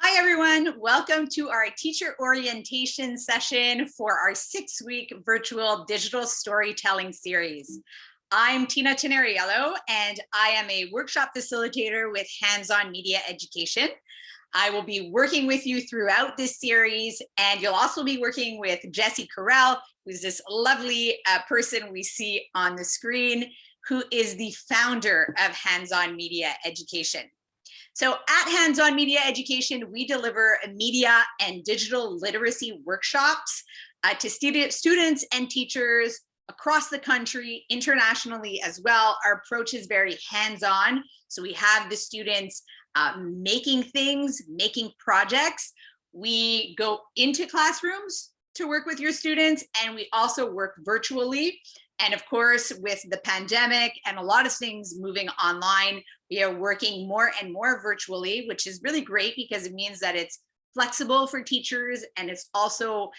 Hi, everyone. Welcome to our teacher orientation session for our 6-week virtual digital storytelling series. I'm Tina Teneriello, and I am a workshop facilitator with Hands-On Media Education. I will be working with you throughout this series, and you'll also be working with Jessie Carell, who's this lovely person we see on the screen, who is the founder of Hands-On Media Education. So at Hands-On Media Education, we deliver media and digital literacy workshops to students and teachers across the country, internationally as well. Our approach is very hands-on. So we have the students making things, making projects. We go into classrooms to work with your students, and we also work virtually. And of course, with the pandemic and a lot of things moving online, we are working more and more virtually, which is really great because it means that it's flexible for teachers and it's also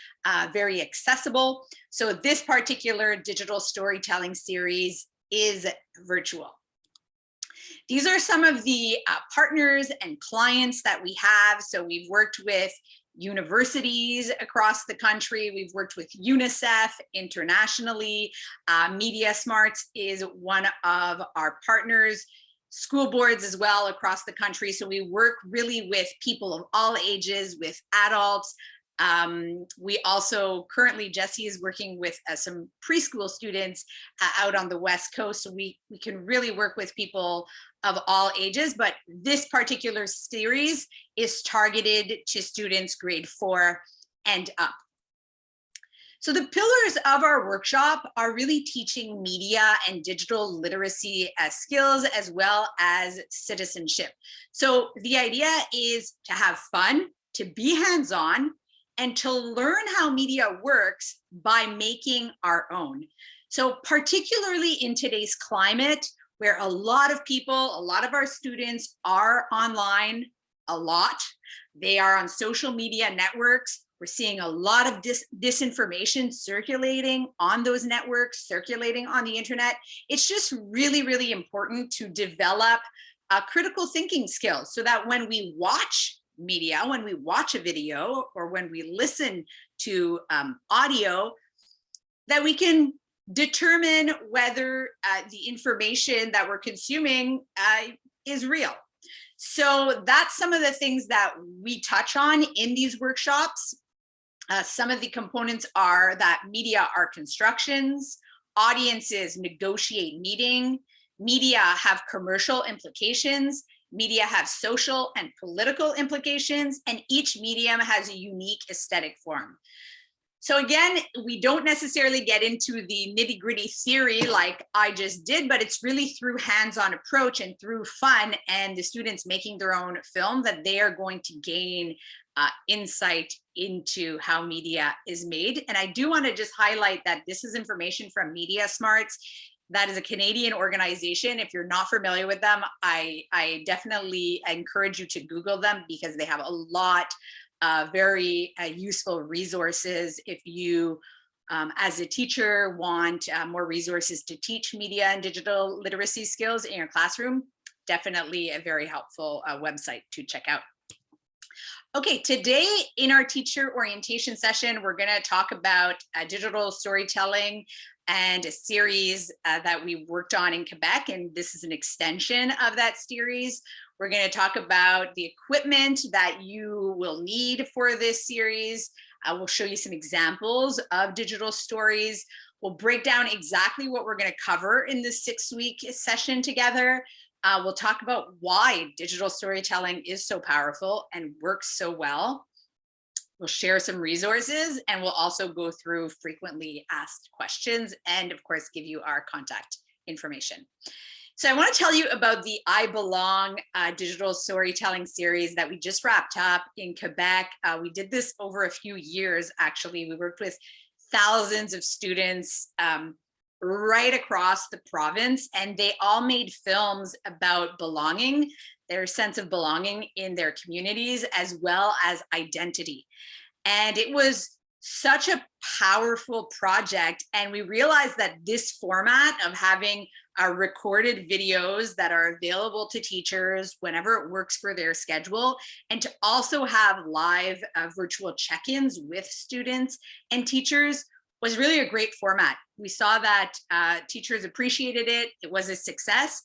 very accessible. So this particular digital storytelling series is virtual. These are some of the partners and clients that we have. So we've worked with universities across the country. We've worked with UNICEF internationally. Media Smarts is one of our partners, school boards as well across the country. So we work really with people of all ages, with adults. We also currently, Jessie is working with some preschool students out on the West Coast. So we can really work with people of all ages, but this particular series is targeted to students grade 4 and up. So the pillars of our workshop are really teaching media and digital literacy skills as well as citizenship. So the idea is to have fun, to be hands-on, and to learn how media works by making our own. So particularly in today's climate, where a lot of people, a lot of our students are online a lot. They are on social media networks. We're seeing a lot of disinformation circulating on those networks, circulating on the internet. It's just really, really important to develop critical thinking skills so that when we watch media, when we watch a video, or when we listen to audio, that we can determine whether the information that we're consuming is real. So that's some of the things that we touch on in these workshops. Some of the components are that media are constructions, audiences negotiate media have commercial implications, media have social and political implications, and each medium has a unique aesthetic form. So again, we don't necessarily get into the nitty-gritty theory like I just did, but it's really through hands-on approach and through fun and the students making their own film that they are going to gain insight into how media is made. And I do want to just highlight that this is information from Media Smarts. That is a Canadian organization. If you're not familiar with them, I definitely encourage you to Google them because they have a lot very useful resources if you, as a teacher, want more resources to teach media and digital literacy skills in your classroom. Definitely a very helpful website to check out. Okay, today in our teacher orientation session, we're going to talk about digital storytelling and a series that we worked on in Quebec, and this is an extension of that series. We're going to talk about the equipment that you will need for this series. We'll show you some examples of digital stories. We'll break down exactly what we're going to cover in this 6-week session together. We'll talk about why digital storytelling is so powerful and works so well. We'll share some resources, and we'll also go through frequently asked questions and, of course, give you our contact information. So I want to tell you about the I Belong digital storytelling series that we just wrapped up in Quebec. We did this over a few years, actually. We worked with thousands of students right across the province, and they all made films about belonging, their sense of belonging in their communities, as well as identity. And it was such a powerful project. And we realized that this format of having recorded videos that are available to teachers whenever it works for their schedule, and to also have live virtual check-ins with students and teachers was really a great format. We saw that teachers appreciated it. It was a success.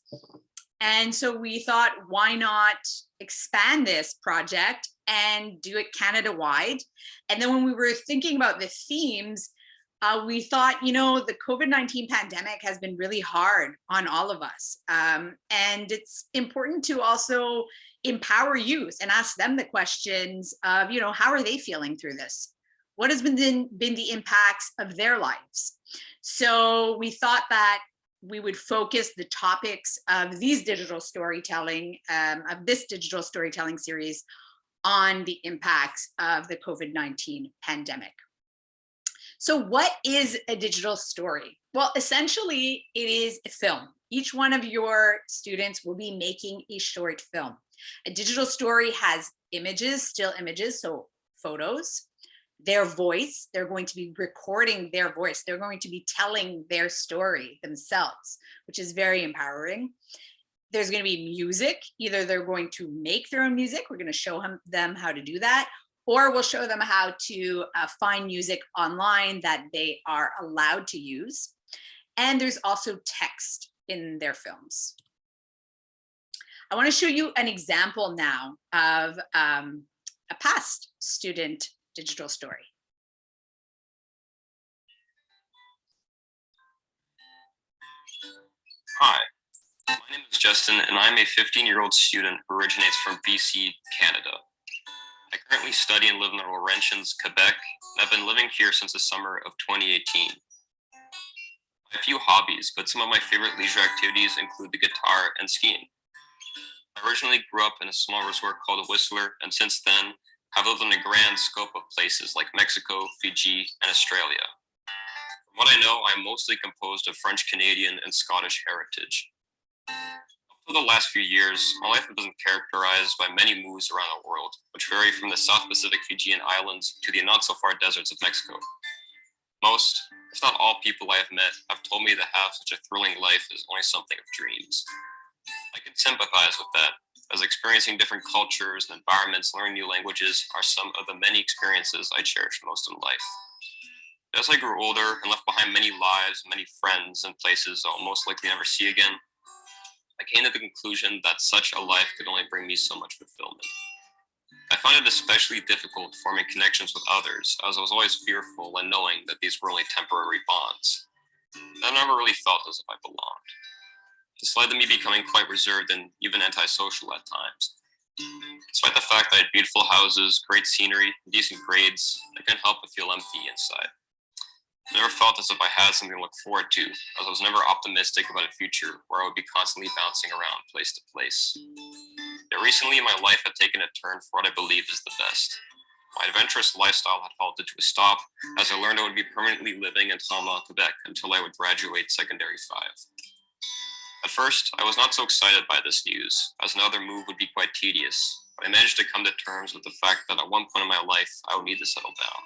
And so we thought, why not expand this project and do it Canada-wide? And then when we were thinking about the themes, we thought, you know, the COVID-19 pandemic has been really hard on all of us. And it's important to also empower youth and ask them the questions of, you know, how are they feeling through this? What has been the impacts of their lives? So we thought that we would focus the topics of these digital storytelling, of this digital storytelling series on the impacts of the COVID-19 pandemic. So what is a digital story? Well, essentially it is a film. Each one of your students will be making a short film. A digital story has images, still images, so photos, their voice, they're going to be recording their voice. They're going to be telling their story themselves, which is very empowering. There's going to be music. Either they're going to make their own music. We're going to show them how to do that, or we'll show them how to find music online that they are allowed to use. And there's also text in their films. I want to show you an example now of a past student digital story. Hi, my name is Justin, and I'm a 15-year-old student who originates from BC, Canada. I currently study and live in the Laurentians, Quebec, and I've been living here since the summer of 2018. I have a few hobbies, but some of my favorite leisure activities include the guitar and skiing. I originally grew up in a small resort called Whistler, and since then, have lived in a grand scope of places like Mexico, Fiji, and Australia. From what I know, I'm mostly composed of French Canadian and Scottish heritage. Up to the last few years, my life has been characterized by many moves around the world, which vary from the South Pacific Fijian islands to the not-so-far deserts of Mexico. Most, if not all people I have met have told me that have such a thrilling life is only something of dreams. I can sympathize with that, as experiencing different cultures and environments, learning new languages are some of the many experiences I cherish most in life. As I grew older and left behind many lives, many friends, and places I'll most likely never see again, I came to the conclusion that such a life could only bring me so much fulfillment. I find it especially difficult forming connections with others, as I was always fearful and knowing that these were only temporary bonds. I never really felt as if I belonged. This led to me becoming quite reserved and even antisocial at times. Despite the fact that I had beautiful houses, great scenery, and decent grades, I couldn't help but feel empty inside. I never felt as if I had something to look forward to, as I was never optimistic about a future where I would be constantly bouncing around place to place. Yet recently, my life had taken a turn for what I believe is the best. My adventurous lifestyle had halted to a stop, as I learned I would be permanently living in Tremblant, Quebec until I would graduate secondary 5. At first, I was not so excited by this news, as another move would be quite tedious, but I managed to come to terms with the fact that at one point in my life, I would need to settle down.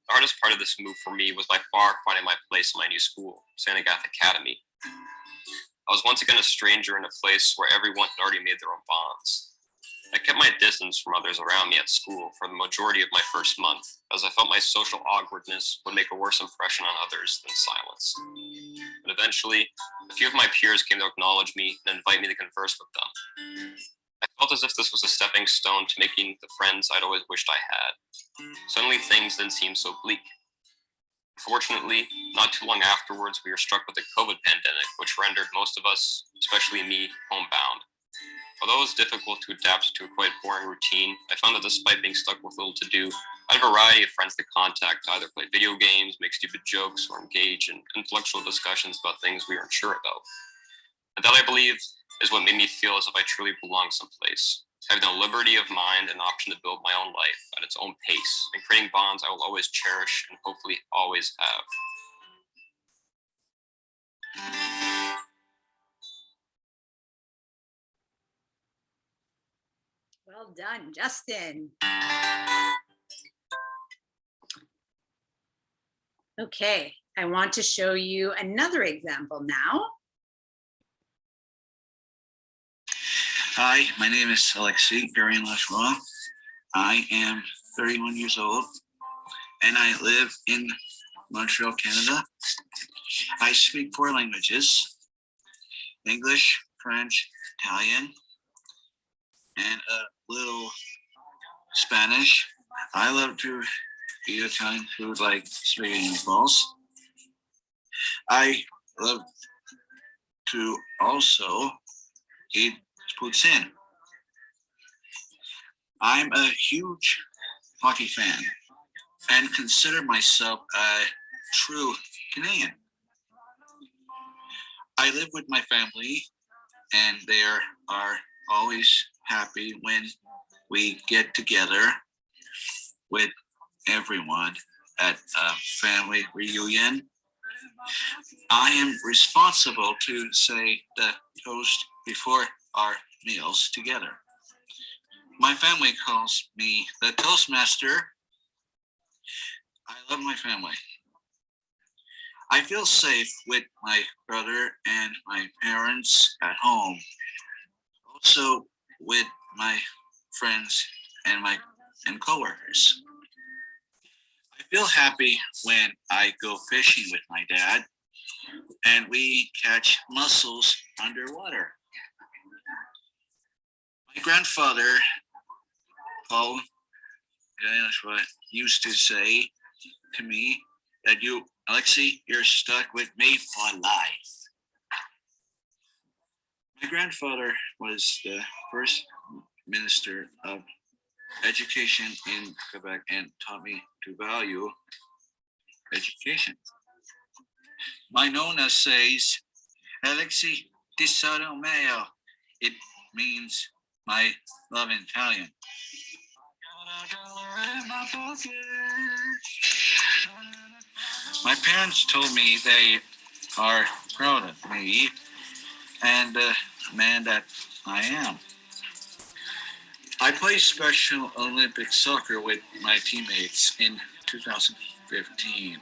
The hardest part of this move for me was by far finding my place in my new school, St. Agatha Academy. I was once again a stranger in a place where everyone had already made their own bonds. I kept my distance from others around me at school for the majority of my first month, as I felt my social awkwardness would make a worse impression on others than silence. But eventually, a few of my peers came to acknowledge me and invite me to converse with them. I felt as if this was a stepping stone to making the friends I'd always wished I had. Suddenly, things didn't seem so bleak. Fortunately, not too long afterwards, we were struck with the COVID pandemic, which rendered most of us, especially me, homebound. Although it was difficult to adapt to a quite boring routine, I found that despite being stuck with little to do, I had a variety of friends to contact to either play video games, make stupid jokes, or engage in intellectual discussions about things we weren't sure about. And that, I believe, is what made me feel as if I truly belonged someplace. Having the liberty of mind and option to build my own life at its own pace, and creating bonds I will always cherish and hopefully always have. Well done, Justin. Okay, I want to show you another example now. Hi, my name is Alexei Garian-Lashua. I am 31 years old and I live in Montreal, Canada. I speak 4 languages: English, French, Italian, and a little Spanish. I love to eat Italian food like spaghetti and meatballs. I love to also eat poutine. I'm a huge hockey fan and consider myself a true Canadian. I live with my family and they are always happy when we get together with everyone at a family reunion. I am responsible to say the toast before our meals together. My family calls me the Toastmaster. I love my family. I feel safe with my brother and my parents at home. Also with my friends and coworkers. I feel happy when I go fishing with my dad and we catch mussels underwater. My grandfather, Paul, used to say to me that Alexei, you're stuck with me for life. My grandfather was the first minister of education in Quebec and taught me to value education. My nonna says, Alexei tesoro mio. It means my love in Italian. My parents told me they are proud of me and the man that I am. I played Special Olympic soccer with my teammates in 2015.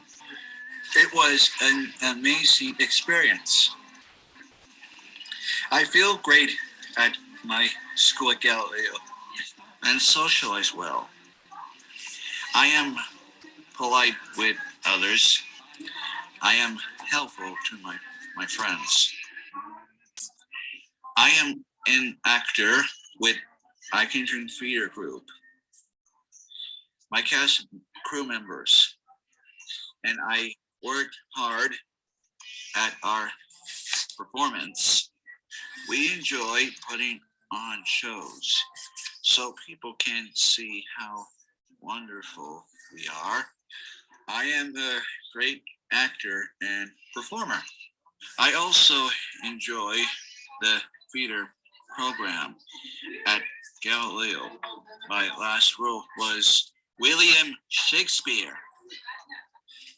It was an amazing experience. I feel great at my school at Galileo and socialize well. I am polite with others. I am helpful to my friends. I am an actor with Icon Theater Group. My cast crew members and I worked hard at our performance. We enjoy putting on shows so people can see how wonderful we are. I am a great actor and performer. I also enjoy the theater program at Galileo. My last role was William Shakespeare.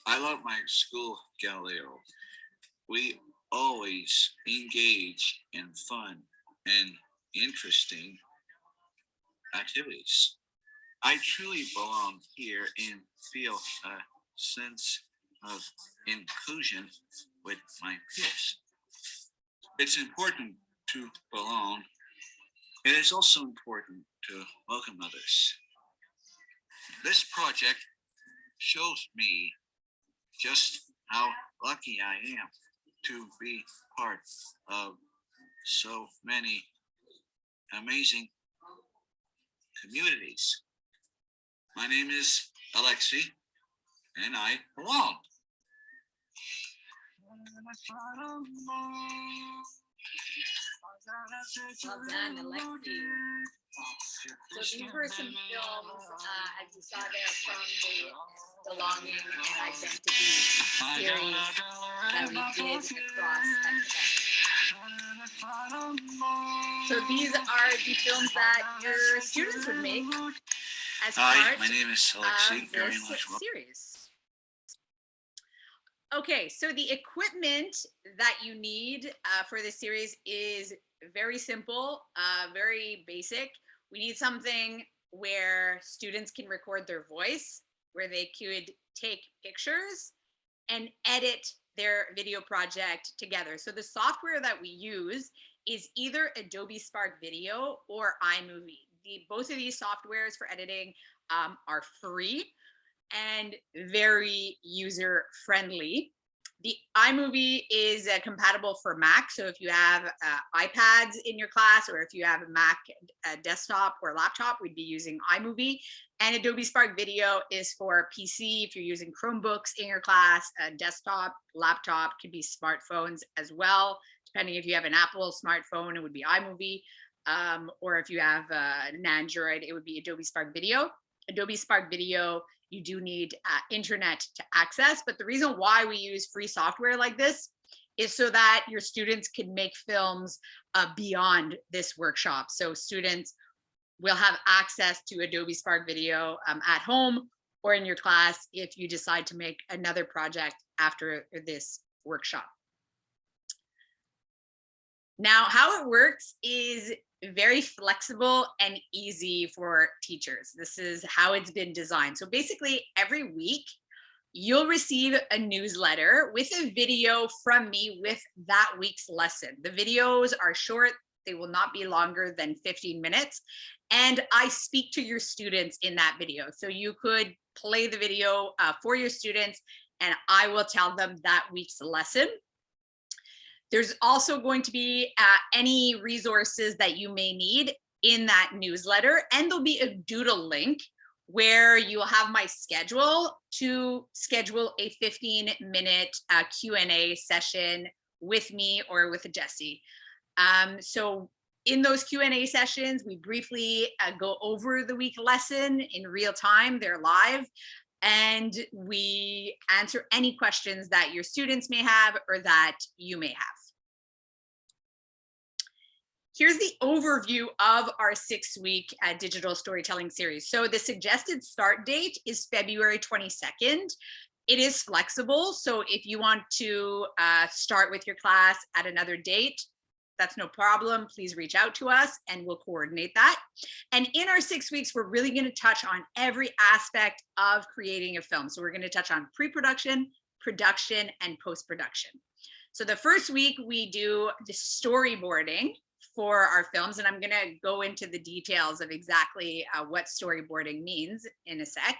I love my school, Galileo. We always engage in fun and interesting activities. I truly belong here and feel a sense of inclusion with my peers. It's important to belong. It is also important to welcome others. This project shows me just how lucky I am to be part of so many amazing communities. My name is Alexei, and I belong. Well done, Alexei. So these were some films, as you saw there, from the Belonging and Identity series that we did across Quebec. So these are the films that your students would make as Hi, part my name is Alexei of this series. Okay, so the equipment that you need for this series is very simple, very basic. We need something where students can record their voice, where they could take pictures, and edit their video project together. So the software that we use is either Adobe Spark Video or iMovie. Both of these softwares for editing are free and very user friendly. The iMovie is compatible for Mac. So if you have iPads in your class, or if you have a Mac desktop or laptop, we'd be using iMovie. And Adobe Spark Video is for PC. If you're using Chromebooks in your class, a desktop, laptop, could be smartphones as well. Depending if you have an Apple smartphone, it would be iMovie. Or if you have an Android, it would be Adobe Spark Video. Adobe Spark Video, you do need internet to access, but the reason why we use free software like this is so that your students can make films beyond this workshop. So students will have access to Adobe Spark Video at home or in your class if you decide to make another project after this workshop. Now, how it works is very flexible and easy for teachers. This is how it's been designed. So basically every week you'll receive a newsletter with a video from me with that week's lesson. The videos are short. They will not be longer than 15 minutes. And I speak to your students in that video. So you could play the video for your students and I will tell them that week's lesson. There's also going to be any resources that you may need in that newsletter, and there'll be a doodle link where you'll have my schedule to schedule a 15-minute Q&A session with me or with Jessie. So in those Q&A sessions, we briefly go over the week lesson in real time. They're live. And we answer any questions that your students may have or that you may have. Here's the overview of our 6-week digital storytelling series. So the suggested start date is February 22nd. It is flexible. So if you want to start with your class at another date, that's no problem. Please reach out to us and we'll coordinate that. And in our 6 weeks, we're really going to touch on every aspect of creating a film. So we're going to touch on pre-production, production, and post-production. So the first week we do the storyboarding for our films, and I'm going to go into the details of exactly what storyboarding means in a sec.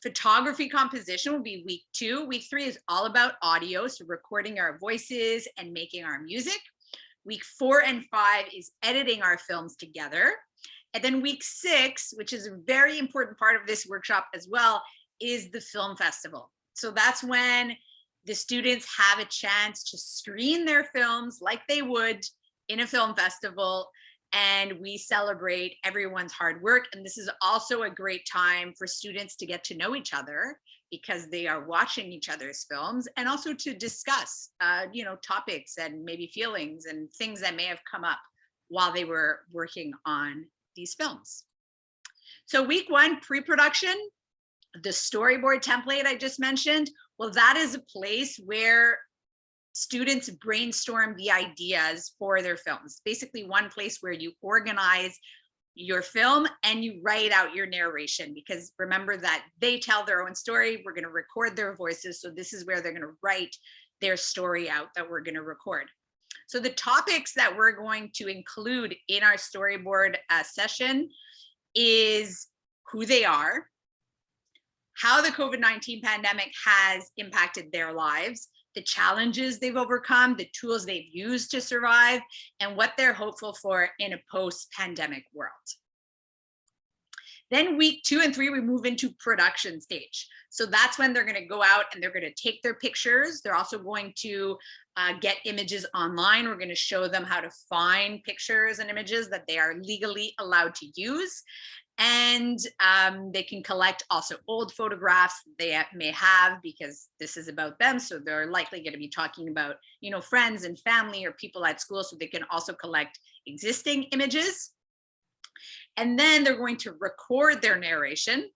Photography composition will be week 2. Week 3 is all about audio, so recording our voices and making our music. Week 4 and 5 is editing our films together. And then week 6, which is a very important part of this workshop as well, is the film festival. So that's when the students have a chance to screen their films like they would in a film festival, and we celebrate everyone's hard work. And this is also a great time for students to get to know each other because they are watching each other's films, and also to discuss, topics and maybe feelings and things that may have come up while they were working on these films. So week 1, pre-production, the storyboard template I just mentioned, well, that is a place where students brainstorm the ideas for their films. Basically one place where you organize your film and you write out your narration, because remember that they tell their own story. We're going to record their voices. So this is where they're going to write their story out that we're going to record. So the topics that we're going to include in our storyboard session is who they are, how the COVID-19 pandemic has impacted their lives, the challenges they've overcome, the tools they've used to survive, and what they're hopeful for in a post-pandemic world. Then week 2 and 3, we move into production stage. So that's when they're going to go out and they're going to take their pictures. They're also going to get images online. We're going to show them how to find pictures and images that they are legally allowed to use. And they can collect also old photographs they may have, because this is about them. So they're likely going to be talking about, friends and family or people at school. So they can also collect existing images. And then they're going to record their narration.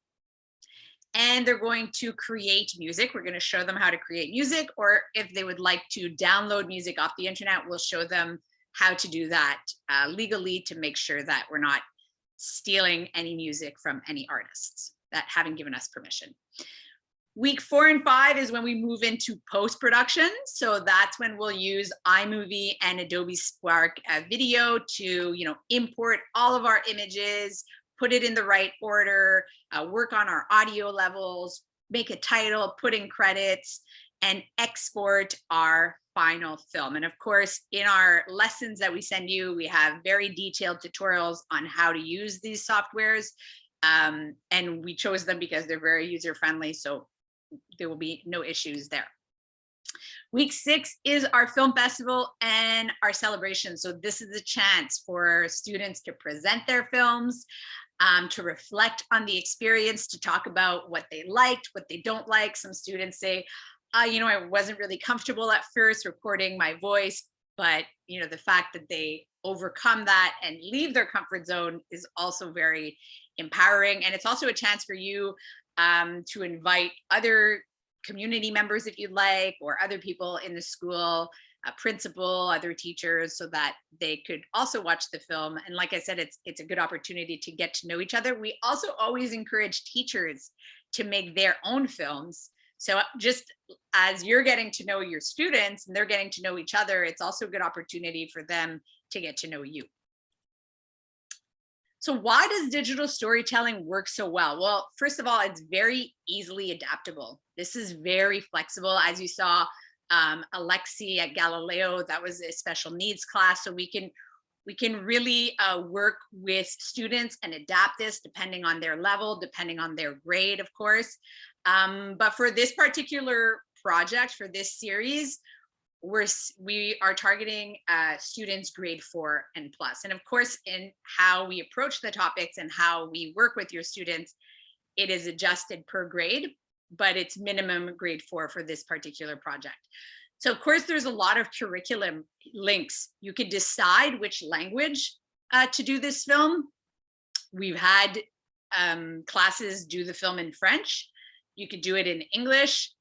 And they're going to create music. We're going to show them how to create music, or if they would like to download music off the internet, we'll show them how to do that legally, to make sure that we're not stealing any music from any artists that haven't given us permission. Week 4 and 5 is when we move into post-production. So that's when we'll use iMovie and Adobe Spark Video to, import all of our images, put it in the right order, work on our audio levels, make a title, put in credits, and export our final film. And of course, in our lessons that we send you, we have very detailed tutorials on how to use these softwares. And we chose them because they're very user-friendly. So there will be no issues there. Week 6 is our film festival and our celebration. So this is a chance for students to present their films, to reflect on the experience, to talk about what they liked, what they don't like. Some students say, I wasn't really comfortable at first recording my voice, but the fact that they overcome that and leave their comfort zone is also very empowering. And it's also a chance for you to invite other community members if you'd like, or other people in the school, a principal, other teachers, so that they could also watch the film. And like I said, it's a good opportunity to get to know each other. We also always encourage teachers to make their own films. So just as you're getting to know your students and they're getting to know each other, it's also a good opportunity for them to get to know you. So why does digital storytelling work so well? Well, first of all, it's very easily adaptable. This is very flexible. As you saw, Alexi at Galileo, that was a special needs class. So we can really work with students and adapt this depending on their level, depending on their grade, of course. But for this particular project, for this series, we are targeting students grade 4 and plus. And of course, in how we approach the topics and how we work with your students, it is adjusted per grade, but it's minimum grade 4 for this particular project. So of course, there's a lot of curriculum links. You could decide which language to do this film. We've had classes do the film in French. You could do it in English.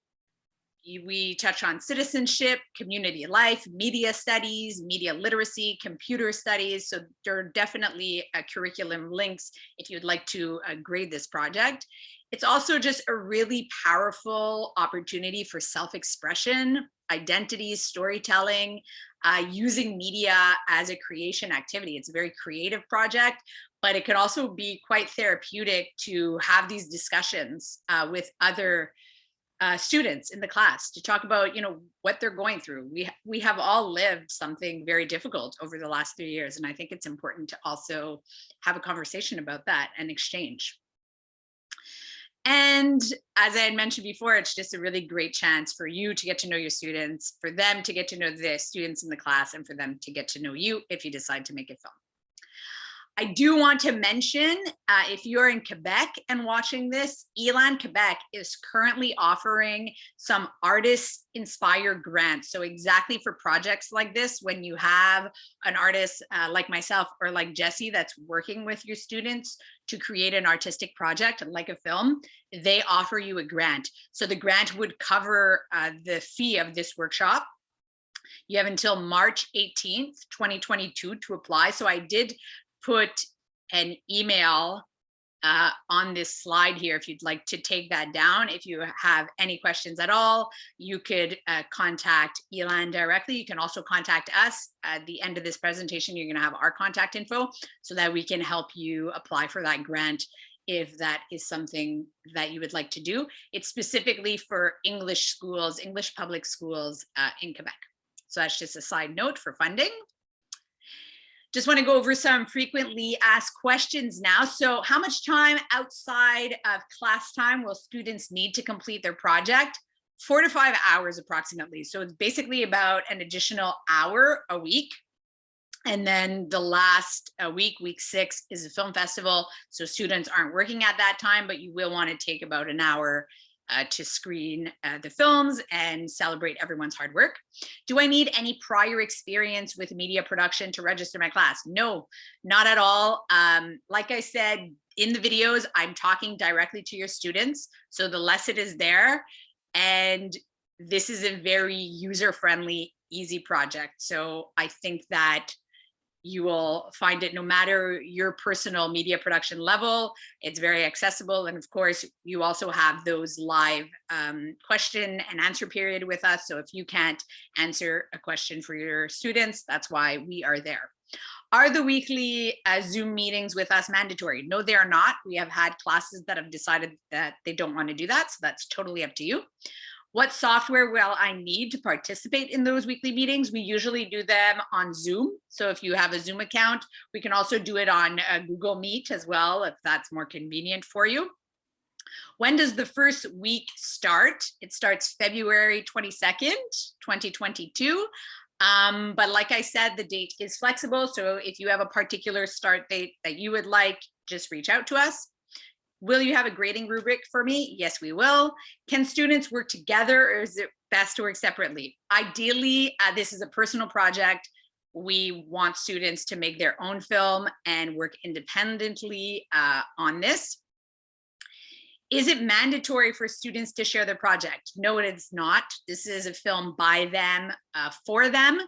We touch on citizenship, community life, media studies, media literacy, computer studies. So there are definitely curriculum links if you'd like to grade this project. It's also just a really powerful opportunity for self-expression, identity, storytelling, using media as a creation activity. It's a very creative project, but it could also be quite therapeutic to have these discussions with other students in the class to talk about, what they're going through. We have all lived something very difficult over the last 3 years. And I think it's important to also have a conversation about that and exchange. And as I had mentioned before, it's just a really great chance for you to get to know your students, for them to get to know the students in the class, and for them to get to know you if you decide to make a film. I do want to mention, if you're in Quebec and watching this, Elan Quebec is currently offering some artist-inspired grants. So exactly for projects like this, when you have an artist like myself or like Jessie that's working with your students to create an artistic project like a film, they offer you a grant. So the grant would cover the fee of this workshop. You have until March 18th, 2022 to apply. So I did put an email on this slide here if you'd like to take that down. If you have any questions at all, you could contact Elan directly. You can also contact us. At the end of this presentation, you're going to have our contact info so that we can help you apply for that grant if that is something that you would like to do. It's specifically for English schools, English public schools in Quebec. So that's just a side note for funding. Just want to go over some frequently asked questions now. So how much time outside of class time will students need to complete their project? 4 to 5 hours approximately. So it's basically about an additional hour a week. And then the last week, week 6, is a film festival. So students aren't working at that time, but you will want to take about an hour to screen the films and celebrate everyone's hard work. Do I need any prior experience with media production to register my class? No, not at all. Like I said, in the videos, I'm talking directly to your students. So the lesson is there. And this is a very user-friendly, easy project. So I think that You will find it no matter your personal media production level. It's very accessible. And of course, you also have those live question and answer period with us. So if you can't answer a question for your students, that's why we are there. Are the weekly Zoom meetings with us mandatory? No, they are not. We have had classes that have decided that they don't want to do that. So that's totally up to you. What software will I need to participate in those weekly meetings? We usually do them on Zoom. So if you have a Zoom account, we can also do it on Google Meet as well, if that's more convenient for you. When does the first week start? It starts February 22nd, 2022. But like I said, the date is flexible. So if you have a particular start date that you would like, just reach out to us. Will you have a grading rubric for me? Yes, we will. Can students work together, or is it best to work separately? Ideally, this is a personal project. We want students to make their own film and work independently on this. Is it mandatory for students to share their project? No, it is not. This is a film by them, for them.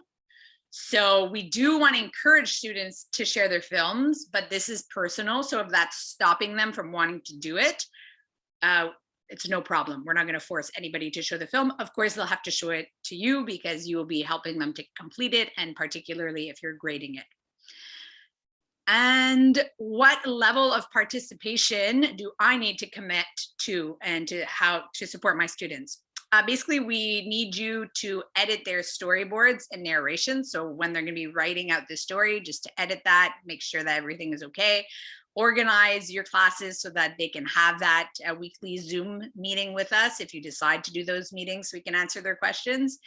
So we do want to encourage students to share their films, but this is personal. So if that's stopping them from wanting to do it, it's no problem. We're not going to force anybody to show the film. Of course, they'll have to show it to you because you will be helping them to complete it, and particularly if you're grading it. And what level of participation do I need to commit to, and to how to support my students? Basically, we need you to edit their storyboards and narration. So when they're going to be writing out the story, just to edit that, make sure that everything is okay. Organize your classes so that they can have that weekly Zoom meeting with us if you decide to do those meetings, so we can answer their questions.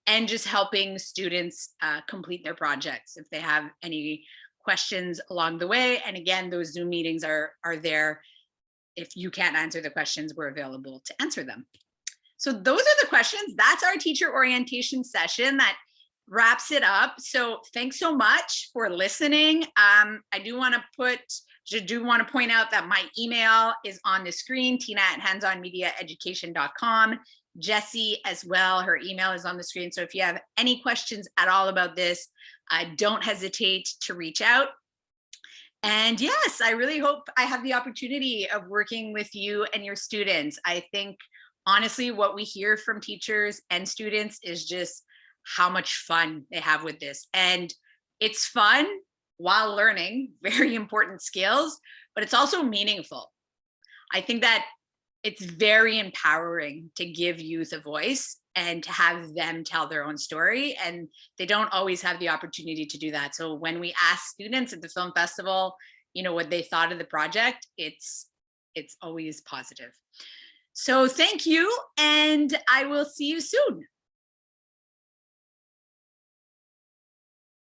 And just helping students complete their projects if they have any questions along the way. And again, those Zoom meetings are there. If you can't answer the questions, we're available to answer them. So those are the questions. That's our teacher orientation session. That wraps it up. So thanks so much for listening. I do want to point out that my email is on the screen, tina@handsonmediaeducation.com. Jessie as well, her email is on the screen. So if you have any questions at all about this, don't hesitate to reach out. And yes, I really hope I have the opportunity of working with you and your students. I think honestly, what we hear from teachers and students is just how much fun they have with this. And it's fun while learning very important skills, but it's also meaningful. I think that it's very empowering to give youth a voice and to have them tell their own story. And they don't always have the opportunity to do that. So when we ask students at the film festival, you know, what they thought of the project, it's always positive. So thank you, and I will see you soon.